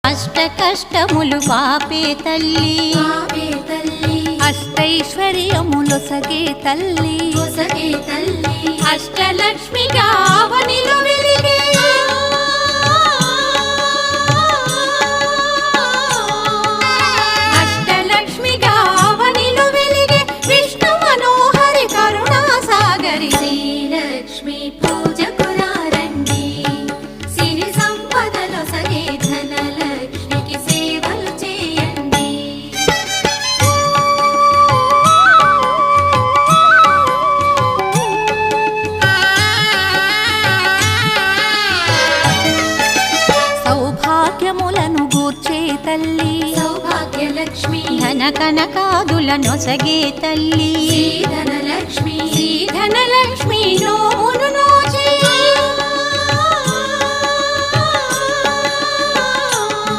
అష్ట కష్టములు పాపే తల్లి అష్టైశ్వర్యములొసగే తల్లి అష్టలక్ష్మిగా అవనిలో వెలిగే అష్టలక్ష్మిగా అవనిలో వెలిగే విష్ణు మనోహరి కరుణా సాగరి శ్రీలక్ష్మి పూజకు రండి సిరి సంపదలో సగే ధనలక్ష్మికి సేవలు చేయండి. సౌభాగ్యములను గూర్చే తల్లి సౌభాగ్యలక్ష్మి ధన కనకాదుల నొసగే తల్లి ధనలక్ష్మి ధన